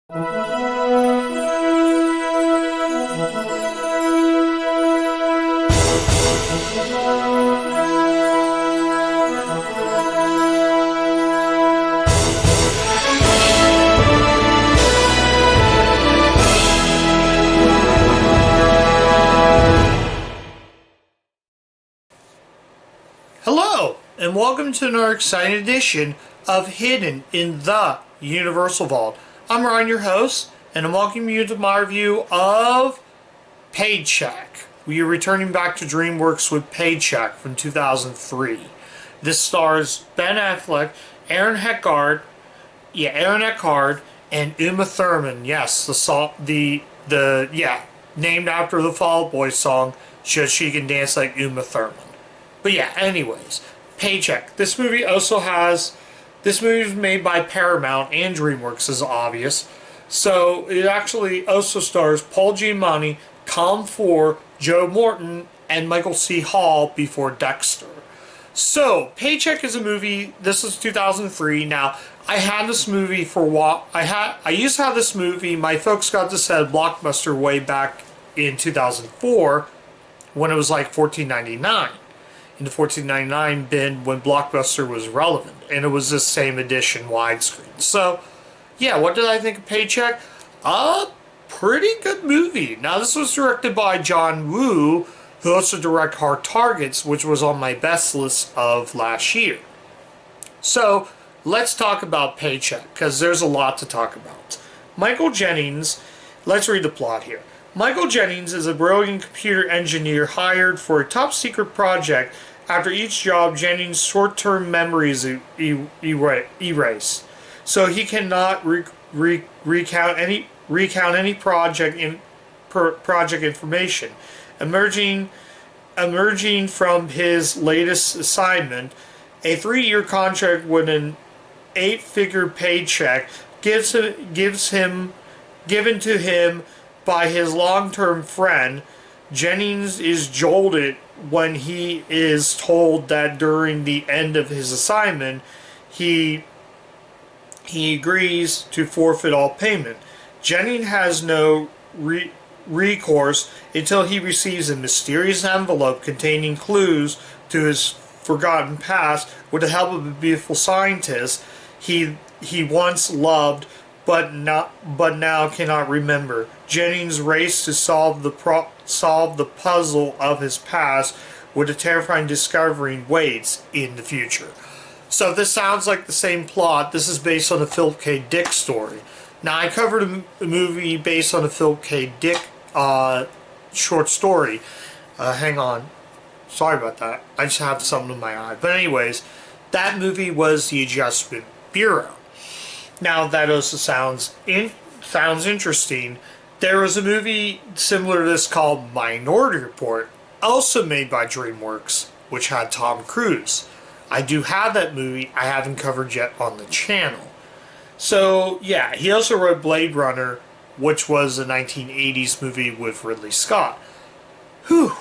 Hello, and welcome to another exciting edition of Hidden in the Universal Vault. I'm Ryan, your host, and I'm welcoming you to my review of Paycheck. We are returning back to DreamWorks with Paycheck from 2003. This stars Ben Affleck, Aaron Eckhart, and Uma Thurman. Yes, named after the Fall Out Boy song, so she can dance like Uma Thurman. But yeah, anyways, Paycheck. This movie is made by Paramount and DreamWorks, is obvious. So it actually also stars Paul Giamatti, Colin Ford, Joe Morton, and Michael C. Hall before Dexter. So Paycheck is a movie. This is 2003. Now I had this movie for a while. I used to have this movie. My folks got this at Blockbuster way back in 2004 when it was like $14.99. In the $14.99 bin when Blockbuster was relevant, and it was the same edition widescreen. So, yeah, what did I think of Paycheck? A pretty good movie. Now, this was directed by John Woo, who also directed Hard Targets, which was on my best list of last year. So, let's talk about Paycheck, because there's a lot to talk about. Michael Jennings, let's read the plot here. Michael Jennings is a brilliant computer engineer hired for a top-secret project. After each job, Jennings' short-term memory is erased, so he cannot recount any project information. Emerging from his latest assignment, a 3-year contract with an 8-figure paycheck given to him by his long-term friend. Jennings is jolted when he is told that during the end of his assignment, he agrees to forfeit all payment. Jennings has no recourse until he receives a mysterious envelope containing clues to his forgotten past with the help of a beautiful scientist he once loved but now cannot remember. Jennings races to solve the puzzle of his past, with a terrifying discovery waits in the future. So this sounds like the same plot. This is based on a Philip K. Dick story. Now, I covered a movie based on a Philip K. Dick short story. Hang on. Sorry about that. I just have something in my eye. But anyways, that movie was The Adjustment Bureau. Now, that also sounds interesting. There was a movie similar to this called Minority Report, also made by DreamWorks, which had Tom Cruise. I do have that movie. I haven't covered yet on the channel. So, yeah, he also wrote Blade Runner, which was a 1980s movie with Ridley Scott. Whew.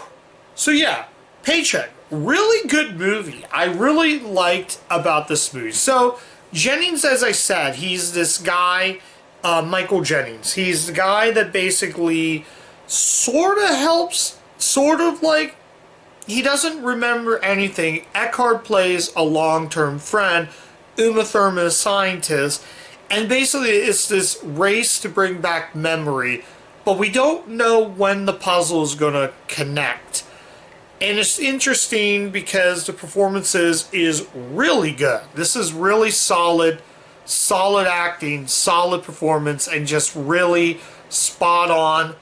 So, yeah, Paycheck. Really good movie. I really liked about this movie. So, Jennings, as I said, he's this guy, Michael Jennings. He's the guy that basically sort of helps, he doesn't remember anything. Eckhart plays a long-term friend, Uma Thurman, a scientist, and basically it's this race to bring back memory, but we don't know when the puzzle is going to connect. And it's interesting because the performances is really good. This is really solid acting, solid performance, and just really spot on,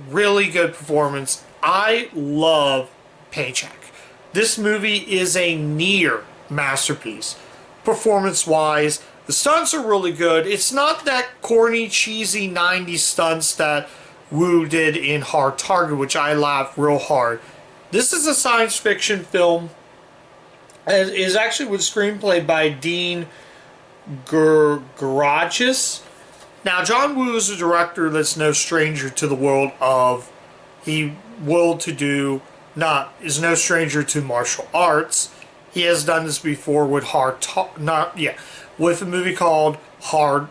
really good performance. I love Paycheck. This movie is a near masterpiece. Performance-wise, the stunts are really good. It's not that corny, cheesy 90s stunts that Wu did in Hard Target, which I laughed real hard. This is a science fiction film. It is actually with screenplay by Dean Garages. Now, John Woo is a director that's no stranger to the world of is no stranger to martial arts. He has done this before with with a movie called Hard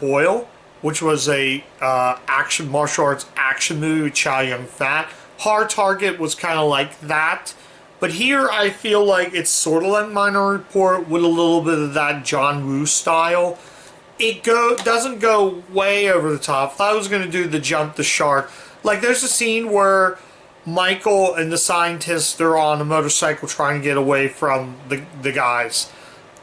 Boil, which was a action martial arts action movie with Chow Yun-fat. Hard Target was kind of like that. But here I feel like it's sort of like Minority Report with a little bit of that John Woo style. It doesn't go way over the top. I thought I was going to do the jump the shark. Like there's a scene where Michael and the scientists, they're on a motorcycle trying to get away from the guys.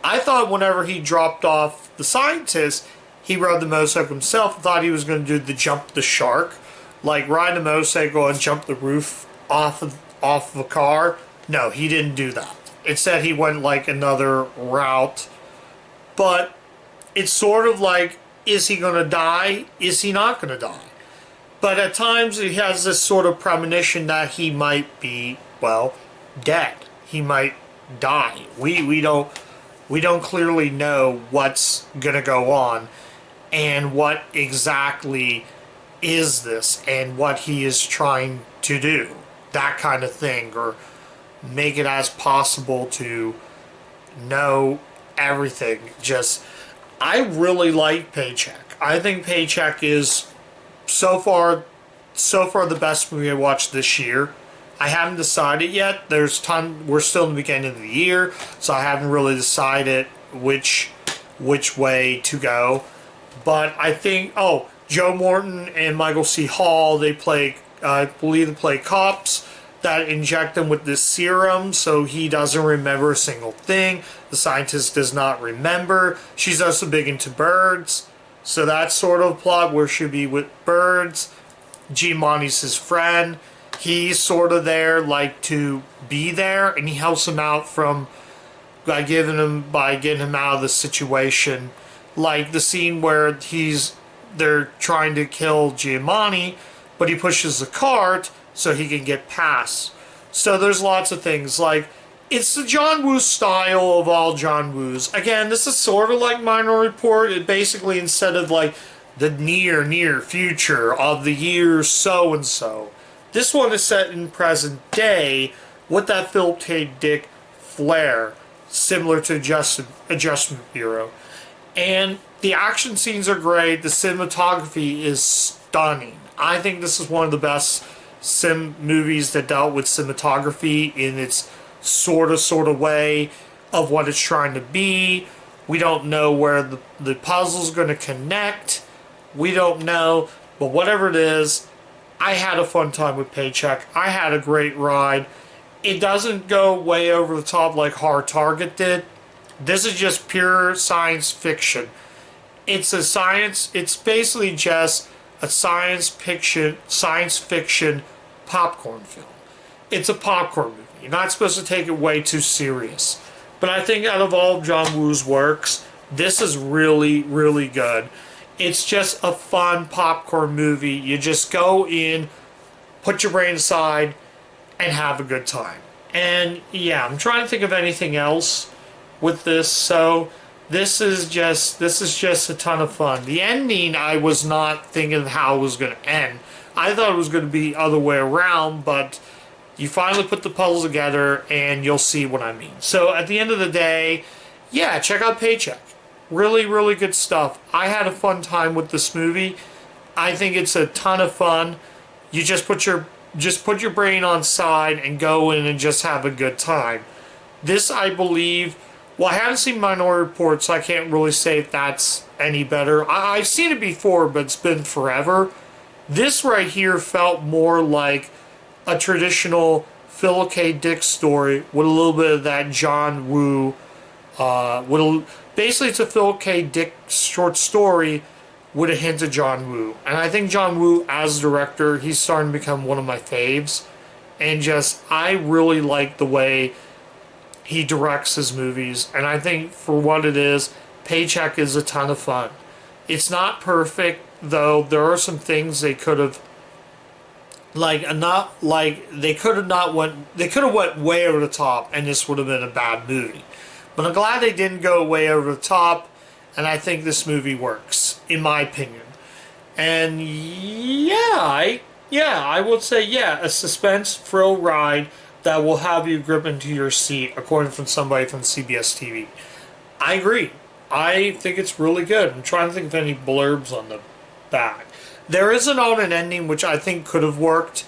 I thought whenever he dropped off the scientist, he rode the motorcycle himself. I thought he was going to do the jump the shark, like ride a motorcycle and jump the roof off of a car. No, he didn't do that. Instead, he went like another route. But it's sort of like, is he going to die? Is he not going to die? But at times he has this sort of premonition that he might be, well, dead. He might die. We don't clearly know what's going to go on and what exactly is this and what he is trying to do. That kind of thing, or make it as possible to know everything. Just, I really like Paycheck. I think Paycheck is so far the best movie I watched this year. I haven't decided yet. There's time. We're still in the beginning of the year, so I haven't really decided which way to go. But I think, Joe Morton and Michael C. Hall, they play, I believe they play cops that inject him with this serum so he doesn't remember a single thing. The scientist does not remember. She's also big into birds, so that's sort of plot where she'll be with birds. Giamatti's his friend. He's sort of there like to be there, and he helps him out by getting him out of the situation. Like the scene where they're trying to kill Giamatti, but he pushes the cart so he can get past. So there's lots of things. Like, it's the John Woo style of all John Woos. Again, this is sort of like Minority Report. It basically, instead of like the near future of the year so-and-so, this one is set in present day with that Philip K. Dick flair, similar to Adjustment Bureau. And the action scenes are great. The cinematography is stunning. I think this is one of the best movies that dealt with cinematography in its sort of way of what it's trying to be. We don't know where the puzzle's going to connect. We don't know. But whatever it is, I had a fun time with Paycheck. I had a great ride. It doesn't go way over the top like Hard Target did. This is just pure science fiction. It's basically just a science fiction popcorn film. It's a popcorn movie. You're not supposed to take it way too serious. But I think out of all of John Woo's works, this is really, really good. It's just a fun popcorn movie. You just go in, put your brain aside, and have a good time. And yeah, I'm trying to think of anything else with this. So this is just a ton of fun. The ending, I was not thinking of how it was going to end. I thought it was going to be the other way around, but you finally put the puzzle together and you'll see what I mean. So at the end of the day, yeah, check out Paycheck. Really, really good stuff. I had a fun time with this movie. I think it's a ton of fun. You just put your brain on side and go in and just have a good time. This, I believe, well, I haven't seen Minority Report, so I can't really say if that's any better. I've seen it before, but it's been forever. This right here felt more like a traditional Philip K. Dick story with a little bit of that John Woo. Basically, it's a Philip K. Dick short story with a hint of John Woo. And I think John Woo, as a director, he's starting to become one of my faves. And I really like the way he directs his movies. And I think for what it is, Paycheck is a ton of fun. It's not perfect, though. There are some things they could have they could have went way over the top, and this would have been a bad movie. But I'm glad they didn't go way over the top, and I think this movie works, in my opinion. And I would say, a suspense thrill ride that will have you grip into your seat, according to somebody from CBS TV. I agree. I think it's really good. I'm trying to think of any blurbs on the bad. There is an alternate ending which I think could have worked,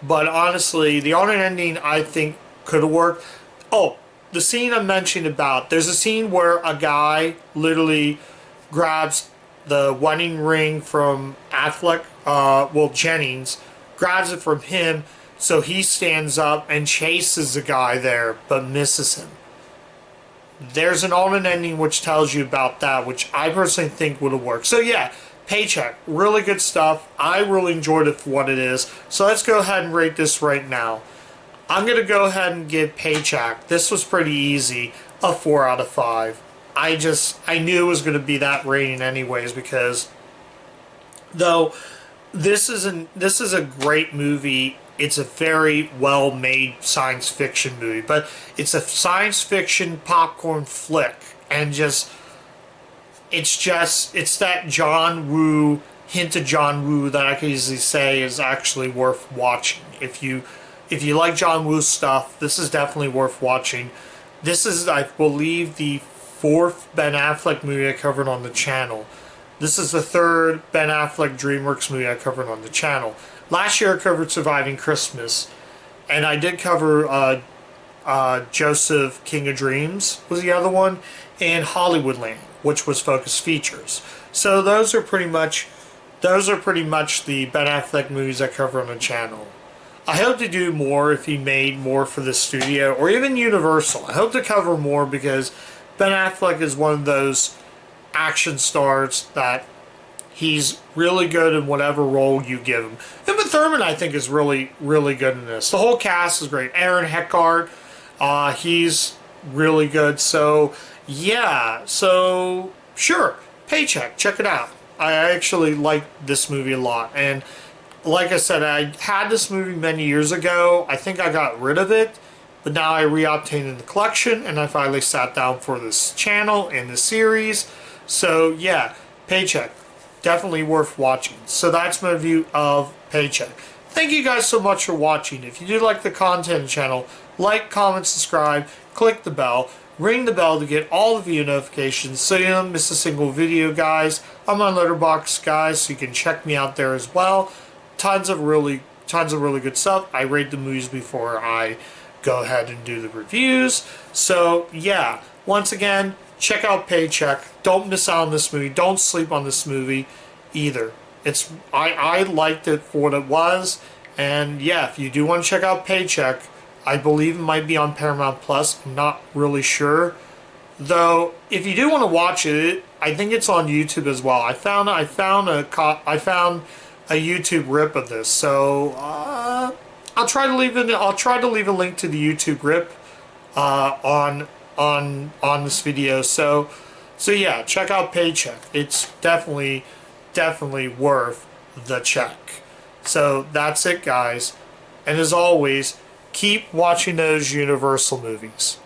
but honestly, the alternate ending I think could have worked. Oh, the scene I mentioned about, there's a scene where a guy literally grabs the wedding ring from Affleck, Jennings, grabs it from him, so he stands up and chases the guy there, but misses him. There's an alternate ending which tells you about that, which I personally think would have worked. So yeah, Paycheck, really good stuff. I really enjoyed it for what it is. So let's go ahead and rate this right now. I'm going to go ahead and give Paycheck, this was pretty easy, a 4 out of 5. I knew it was going to be that rating anyways, because though this is a great movie, it's a very well made science fiction movie, but it's a science fiction popcorn flick, and it's that John Woo, hint of John Woo that I could easily say is actually worth watching. If you like John Woo's stuff, this is definitely worth watching. This is, I believe, the 4th Ben Affleck movie I covered on the channel. This is the 3rd Ben Affleck DreamWorks movie I covered on the channel. Last year I covered Surviving Christmas, and I did cover Joseph King of Dreams was the other one, and Hollywoodland, which was Focus Features. So those are pretty much the Ben Affleck movies I cover on the channel. I hope to do more if he made more for the studio, or even Universal. I hope to cover more, because Ben Affleck is one of those action stars that he's really good in whatever role you give him. Uma Thurman, I think, is really, really good in this. The whole cast is great. Aaron Eckhart, he's really good. So, yeah. So, sure. Paycheck. Check it out. I actually like this movie a lot. And like I said, I had this movie many years ago. I think I got rid of it, but now I re-obtained it in the collection, and I finally sat down for this channel and the series. So yeah, Paycheck, definitely worth watching. So that's my review of Paycheck. Thank you guys so much for watching. If you do like the content of the channel, like, comment, subscribe, click the bell, ring the bell to get all the video notifications so you don't miss a single video, guys. I'm on Letterboxd, guys, so you can check me out there as well. Tons of really good stuff. I rate the movies before I go ahead and do the reviews. So yeah, once again, check out Paycheck. Don't miss out on this movie. Don't sleep on this movie either. I liked it for what it was. And yeah, if you do want to check out Paycheck, I believe it might be on Paramount Plus. I'm not really sure. Though, if you do want to watch it, I think it's on YouTube as well. I found a YouTube rip of this, so I'll try to leave a link to the YouTube rip on this video. So yeah, check out Paycheck. It's definitely worth the check. So that's it, guys. And as always, keep watching those Universal movies.